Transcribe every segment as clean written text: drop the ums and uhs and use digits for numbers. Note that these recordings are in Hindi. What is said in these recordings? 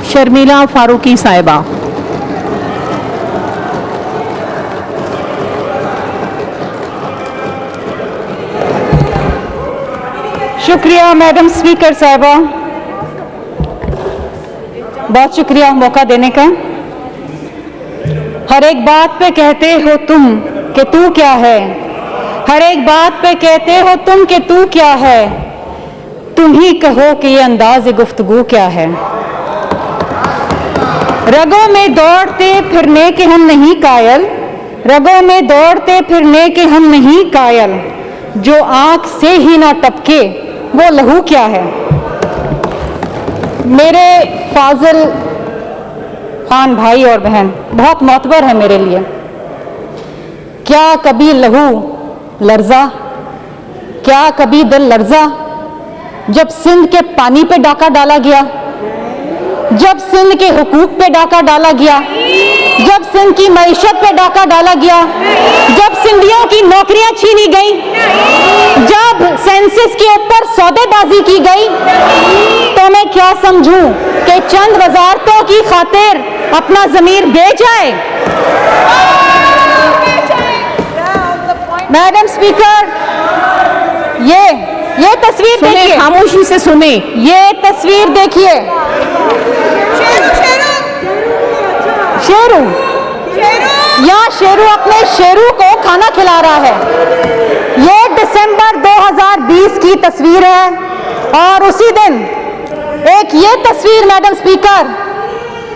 शर्मिला फारूकी साहिबा। शुक्रिया मैडम स्पीकर साहिबा, बहुत शुक्रिया मौका देने का। हर एक बात पे कहते हो तुम कि तू क्या है, हर एक बात पे कहते हो तुम कि तू क्या है, तुम ही कहो कि ये अंदाज़ गुफ्तगू क्या है। रगों में दौड़ते फिरने के हम नहीं कायल, रगों में दौड़ते फिरने के हम नहीं कायल, जो आंख से ही ना टपके वो लहू क्या है। मेरे फाजिल खान भाई और बहन, बहुत मोतबर है मेरे लिए। क्या कभी लहू लर्जा, क्या कभी दिल लर्जा, जब सिंध के पानी पे डाका डाला गया, जब सिंध के हुकूक पे डाका डाला गया, जब सिंध की मईशत पे डाका डाला गया, जब सिंधियों की नौकरियां छीनी गई, जब सेंसस के ऊपर सौदेबाजी की गई, तो मैं क्या समझूं कि चंद वजारतों की खातिर अपना ज़मीर बेच जाए। मैडम स्पीकर, ये तस्वीर देखिए, खामोशी से सुने। ये तस्वीर देखिए। शेरू, यहाँ शेरू अपने शेरू को खाना खिला रहा है। ये दिसंबर 2020 की तस्वीर है और उसी दिन एक ये तस्वीर मैडम स्पीकर,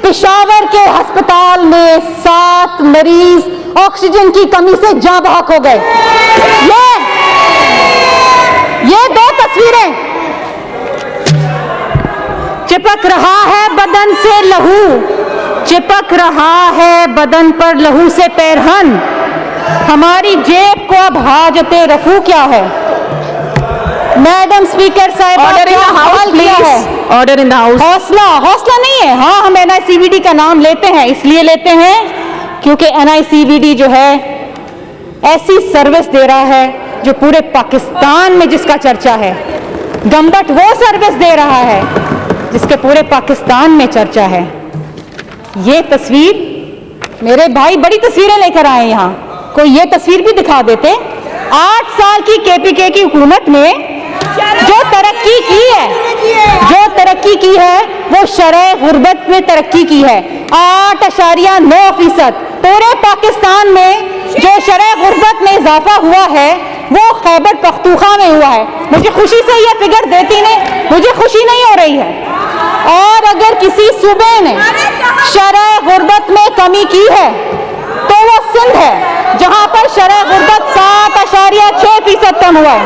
पेशावर के अस्पताल में 7 मरीज ऑक्सीजन की कमी से जाँ बहक हो गए। ये 2 तस्वीरें। चिपक रहा है बदन से लहू, चिपक रहा है बदन पर लहू से पैरहन, हमारी जेब को अब हाजते रफू क्या है। मैडम स्पीकर साहब, order in the house please, order in the house. हौसला नहीं है। हाँ, हम NICVD का नाम लेते हैं, इसलिए लेते हैं क्योंकि NICVD जो है ऐसी सर्विस दे रहा है जो पूरे पाकिस्तान में जिसका चर्चा है। गंबट वो सर्विस दे रहा है जिसके पूरे पाकिस्तान में चर्चा है। ये तस्वीर, मेरे भाई बड़ी तस्वीरें लेकर आए यहाँ, कोई ये तस्वीर भी दिखा देते। 8 साल की KPK की हुकूमत में जो तरक्की की है, वो शरह गुर्बत में तरक्की की है। 8.9% पूरे पाकिस्तान में जो शरह गुर्बत में इजाफा हुआ है वो खैबर पख्तूनख्वा में हुआ है। मुझे खुशी से ये फिगर देती नहीं, मुझे खुशी नहीं हो रही है। और अगर किसी सूबे ने शरह गुर्बत में कमी की है तो वो सिंध है, जहां पर शरह गुर्बत 7.6% कम हुआ है।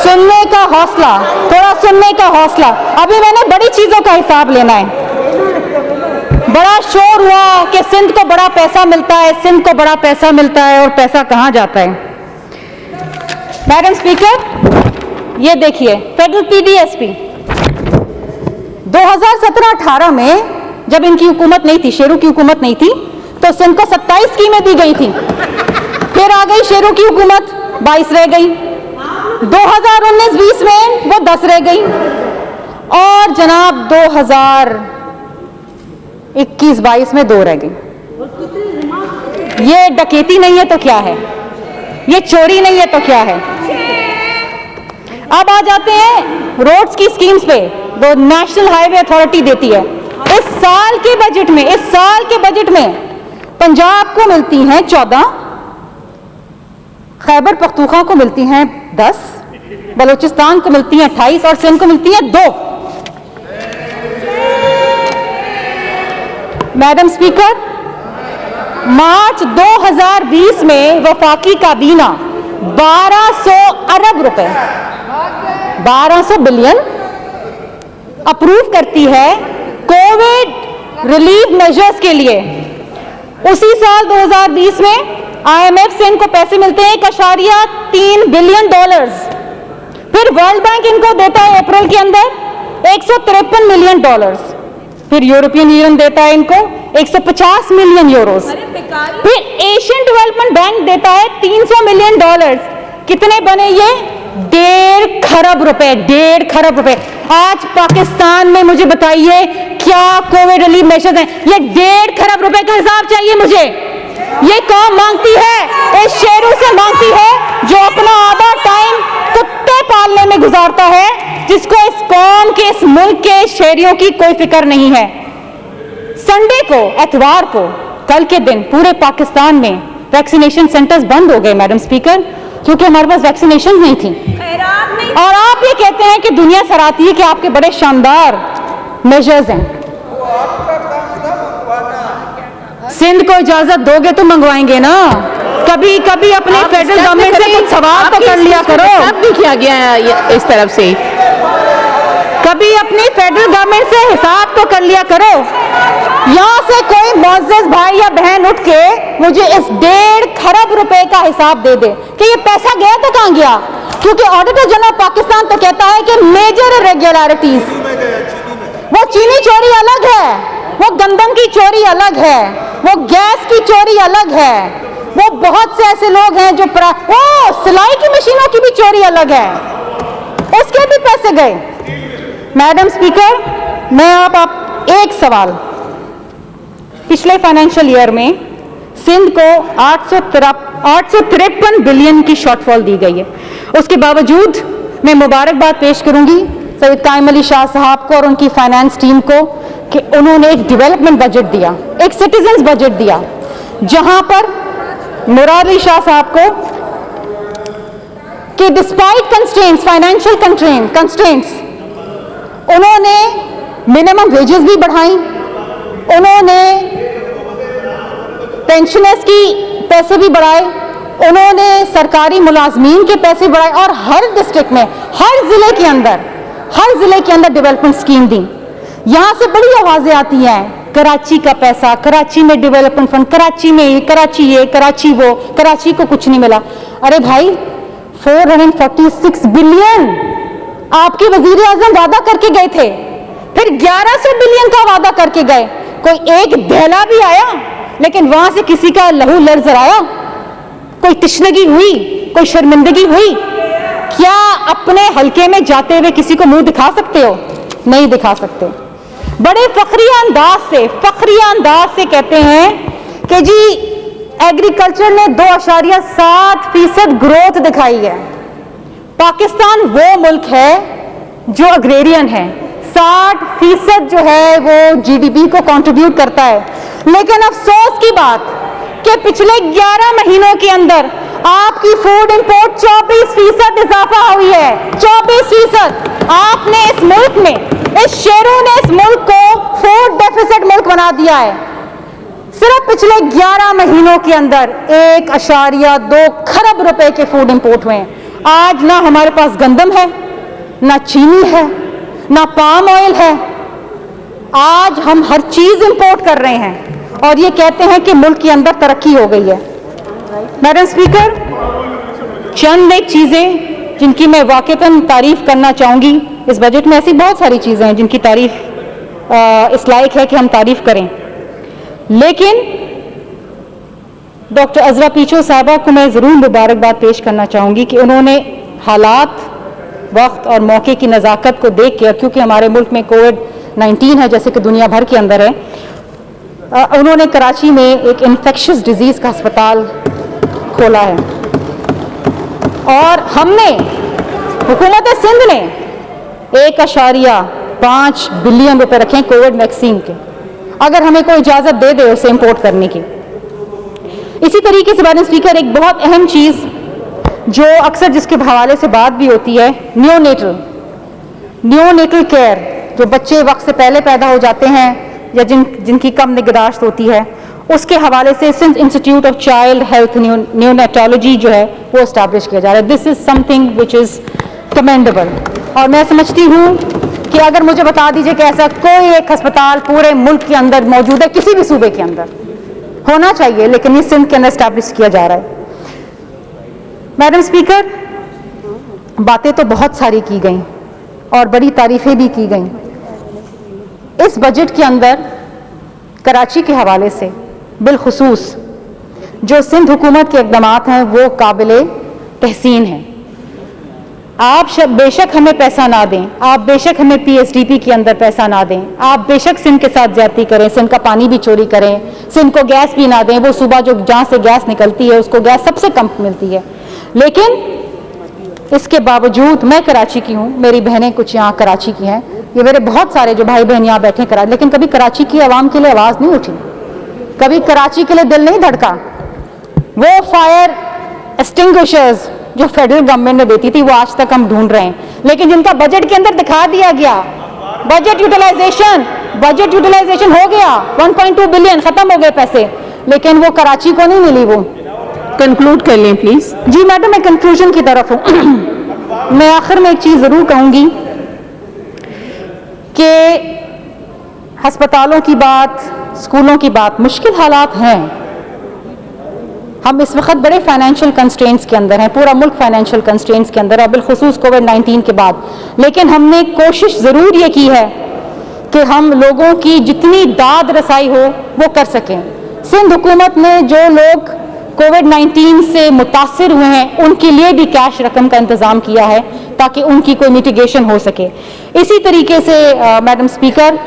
सुनने का हौसला, थोड़ा सुनने का हौसला। अभी मैंने बड़ी चीजों का हिसाब लेना है। बड़ा शोर हुआ कि सिंध को बड़ा पैसा मिलता है, सिंध को बड़ा पैसा मिलता है, और पैसा कहां जाता है। मैडम स्पीकर, ये देखिए फेडरल PDSP 2017-18 में जब इनकी हुकूमत नहीं थी, शेरू की हुकूमत नहीं थी, तो सिंध को 27 स्कीमें दी गई थी। फिर आ गई शेरू की हुकूमत, 22 रह गई। 2019-20 में वो 10 रह गई, और जनाब 2021-22 में 2 रह गई। ये डकैती नहीं है तो क्या है, ये चोरी नहीं है तो क्या है। अब आ जाते हैं रोड्स की स्कीम्स पे, जो नेशनल हाईवे अथॉरिटी देती है। इस साल के बजट में पंजाब को मिलती हैं 14, खैबर पख्तूनख्वा को मिलती हैं 10, बलूचिस्तान को मिलती हैं 28 और सिंध को मिलती हैं 2। मैडम स्पीकर, मार्च 2020 में वफाकी काबीना 1200 अरब रुपए, 1200 बिलियन अप्रूव करती है कोविड रिलीफ मेजर्स के लिए। उसी साल 2020 में IMF से इनको पैसे मिलते हैं 1.3 बिलियन डॉलर्स। फिर वर्ल्ड बैंक इनको देता है अप्रैल के अंदर 153 मिलियन डॉलर्स। फिर यूरोपियन यूनियन देता है इनको 150 मिलियन यूरोस। फिर एशियन डेवलपमेंट बैंक देता है 300 मिलियन डॉलर्स। कितने बने ये? 1.5 खरब रुपए, 1.5 खरब रुपए। आज पाकिस्तान में मुझे बताइए क्या कोविड रिलीफ मेजर्स हैं? ये 1.5 खरब रुपए का हिसाब चाहिए मुझे। ये कौन मांगती है? इस शेरों से मांगती है जो अपना आधा टाइम कुत्ते पालने में गुजारता है, जिसको इस कौम के, इस मुल्क के शहरियों की कोई फिक्र नहीं है। संडे को, एतवार को, कल के दिन पूरे पाकिस्तान में वैक्सीनेशन सेंटर्स बंद हो गए मैडम स्पीकर, क्योंकि हमारे पास वैक्सीनेशन नहीं थी। और आप ये कहते हैं कि दुनिया सराहती है कि आपके बड़े शानदार मेजर्स हैं। सिंध को इजाजत दोगे तो मंगवाएंगे ना। कभी कभी अपने फेडरल गवर्नमेंट से कुछ सवाल तो कर लिया करो। सब भी किया गया है इस तरफ से। कभी अपनी फेडरल गवर्नमेंट से हिसाब तो कर लिया करो। यहाँ से कोई मुअज़्ज़ज़ भाई या बहन उठ के मुझे इस 1.5 खरब रुपए का हिसाब दे दे कि ये पैसा गया तो कहाँ गया, क्योंकि ऑडिटर जनरल पाकिस्तान तो कहता है कि मेजर इरेगुलरिटीज, वो चीनी चोरी अलग है, वो गंदम की चोरी अलग है, वो गैस की चोरी अलग है, वो बहुत से ऐसे लोग हैं जो सिलाई की मशीनों की भी चोरी अलग है, उसके भी पैसे गए। मैडम स्पीकर, मैं आप एक सवाल, पिछले फाइनेंशियल ईयर में सिंध को 853 बिलियन की शॉर्टफॉल दी गई है। उसके बावजूद मैं मुबारकबाद पेश करूंगी सैयद कायम अली शाह साहब को और उनकी फाइनेंस टीम को कि उन्होंने एक डेवलपमेंट बजट दिया, एक सिटीजन्स बजट दिया, जहां पर मुराद अली शाह साहब को कि डिस्पाइट कंस्ट्रेंट्स, फाइनेंशियल कंस्ट्रेंट्स, उन्होंने मिनिमम वेजेस भी बढ़ाई, उन्होंने पेंशनर्स की पैसे भी बढ़ाए, उन्होंने सरकारी मुलाजमीन के पैसे बढ़ाए और हर डिस्ट्रिक्ट में, हर जिले के अंदर डेवलपमेंट स्कीम दी। यहां से बड़ी आवाजें आती हैं, कराची का पैसा, कराची में डेवलपमेंट फंड, कराची में ये, कराची वो, कराची को कुछ नहीं मिला। अरे भाई 446 बिलियन आपके वजीर आजम वादा करके गए थे, फिर 1100 बिलियन का वादा करके गए। कोई एक दहला भी आया, लेकिन वहां से किसी का लहू लर्ज़ आया, कोई तिश्नगी हुई, कोई शर्मिंदगी हुई? क्या अपने हलके में जाते हुए किसी को मुंह दिखा सकते हो? नहीं दिखा सकते। बड़े फखरिया अंदाज से कहते हैं कि जी एग्रीकल्चर ने 2.7% ग्रोथ दिखाई है। पाकिस्तान वो मुल्क है जो अग्रेरियन है, 60% जो है वो जीडीपी को कंट्रीब्यूट करता है। लेकिन अफसोस की बात कि पिछले 11 महीनों के अंदर आपकी फूड इंपोर्ट 24% इजाफा हुई है। 24%। आपने इस मुल्क में, इस शेरों ने इस मुल्क को फूड डेफिसिट मुल्क बना दिया है। सिर्फ पिछले 11 महीनों के अंदर 1.2 खरब रुपए के फूड इंपोर्ट हुए हैं। आज ना हमारे पास गंदम है, ना चीनी है, ना पाम ऑयल है। आज हम हर चीज इंपोर्ट कर रहे हैं और ये कहते हैं कि मुल्क के अंदर तरक्की हो गई है। मैडम स्पीकर, चंद एक चीजें जिनकी मैं वाकईतन तारीफ करना चाहूंगी। इस बजट में ऐसी बहुत सारी चीजें हैं जिनकी तारीफ इस लायक है कि हम तारीफ करें, लेकिन डॉक्टर अजरा पीछो साहबा को मैं ज़रूर मुबारकबाद पेश करना चाहूँगी कि उन्होंने हालात, वक्त और मौके की नज़ाकत को देख के, क्योंकि हमारे मुल्क में कोविड-19 है जैसे कि दुनिया भर के अंदर है, उन्होंने कराची में एक इन्फेक्शियस डिजीज़ का अस्पताल खोला है और हमने, हुकूमत सिंध ने 1.5 बिलियन रुपए रखे कोविड वैक्सीन के। अगर हमें कोई इजाज़त दे दे उसे इंपोर्ट करने की। इसी तरीके से मैडम स्पीकर, एक बहुत अहम चीज़ जो अक्सर जिसके हवाले से बात भी होती है, न्योनेटल केयर, जो बच्चे वक्त से पहले पैदा हो जाते हैं या जिनकी कम निगहदाश्त होती है, उसके हवाले से Sindh institute of child health neonatology जो है वो इस्टेब्लिश किया जा रहा है। This is something which is commendable. और मैं समझती हूँ कि अगर मुझे बता दीजिए कि ऐसा कोई एक अस्पताल पूरे मुल्क के अंदर मौजूद है, किसी भी सूबे के अंदर होना चाहिए, लेकिन ये सिंध के अंदर इस्टेब्लिश किया जा रहा है। मैडम स्पीकर, बातें तो बहुत सारी की गई और बड़ी तारीफें भी की गई। इस बजट के अंदर कराची के हवाले से बिलखुसूस जो सिंध हुकूमत के इक़दामात हैं वो काबिले तहसीन हैं। आप बेशक हमें पैसा ना दें, आप बेशक हमें पीएसडीपी के अंदर पैसा ना दें, आप बेशक सिंध के साथ ज्यादती करें, सिंध का पानी भी चोरी करें, सिंध को गैस भी ना दें, वो सुबह जो जहाँ से गैस निकलती है उसको गैस सबसे कम मिलती है, लेकिन इसके बावजूद मैं कराची की हूँ, मेरी बहनें कुछ यहाँ कराची की हैं, ये मेरे बहुत सारे जो भाई बहन यहाँ बैठे कराची, लेकिन कभी कराची की आवाम के लिए आवाज़ नहीं उठी, कभी कराची के लिए दिल नहीं धड़का। वो फायर एक्सटिंग्विशर्स जो फेडरल गवर्नमेंट ने देती थी वो आज तक हम ढूंढ रहे हैं, लेकिन जिनका बजट के अंदर दिखा दिया गया, बजट यूटिलाइजेशन हो गया 1.2 बिलियन, खत्म हो गए पैसे, लेकिन वो कराची को नहीं मिली। वो कंक्लूड कर लें प्लीज। जी मैडम, मैं कंक्लूजन की तरफ हूँ। मैं आखिर में एक चीज़ ज़रूर कहूँगी कि अस्पतालों की बात, स्कूलों की बात, मुश्किल हालात हैं, हम इस वक्त बड़े फाइनेंशियल कंस्ट्रेंट्स के अंदर हैं, पूरा मुल्क फाइनेंशियल कंस्ट्रेंट्स के अंदर है, बिलखुसूस कोविड-19 के बाद, लेकिन हमने कोशिश ज़रूर ये की है कि हम लोगों की जितनी दाद रसाई हो वो कर सकें। सिंध हुकूमत ने जो लोग कोविड-19 से मुतासिर हुए हैं उनके लिए भी कैश रकम का इंतज़ाम किया है ताकि उनकी कोई मिटिगेशन हो सके। इसी तरीके से मैडम स्पीकर,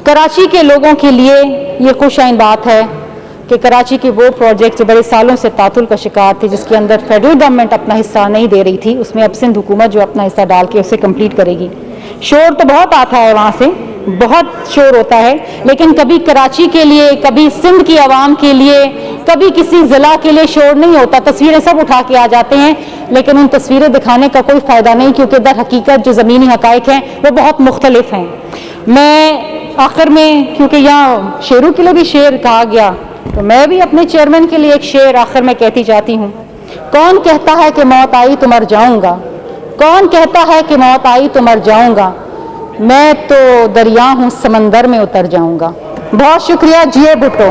कराची के लोगों के लिए ये खुशाइन बात है कि कराची के वो प्रोजेक्ट जो बड़े सालों से तातुल का शिकार थे, जिसके अंदर फेडरल गवर्नमेंट अपना हिस्सा नहीं दे रही थी, उसमें अब सिंध हुकूमत जो अपना हिस्सा डाल के उसे कंप्लीट करेगी। शोर तो बहुत आता है वहाँ से, बहुत शोर होता है, लेकिन कभी कराची के लिए, कभी सिंध की आवाम के लिए, कभी किसी ज़िला के लिए शोर नहीं होता। तस्वीरें सब उठा के आ जाते हैं, लेकिन उन तस्वीरें दिखाने का कोई फ़ायदा नहीं, क्योंकि दर हकीकत जो ज़मीनी हक़ाइक़ हैं वो बहुत मुख्तलिफ हैं। मैं आखिर में, क्योंकि यहाँ शेरों के लिए भी शेर कहा गया, तो मैं भी अपने चेयरमैन के लिए एक शेर आखिर में कहती जाती हूँ। कौन कहता है कि मौत आई तो मर जाऊँगा, कौन कहता है कि मौत आई तो मर जाऊँगा, मैं तो दरिया हूँ समंदर में उतर जाऊँगा। बहुत शुक्रिया। जिए भुट्टो।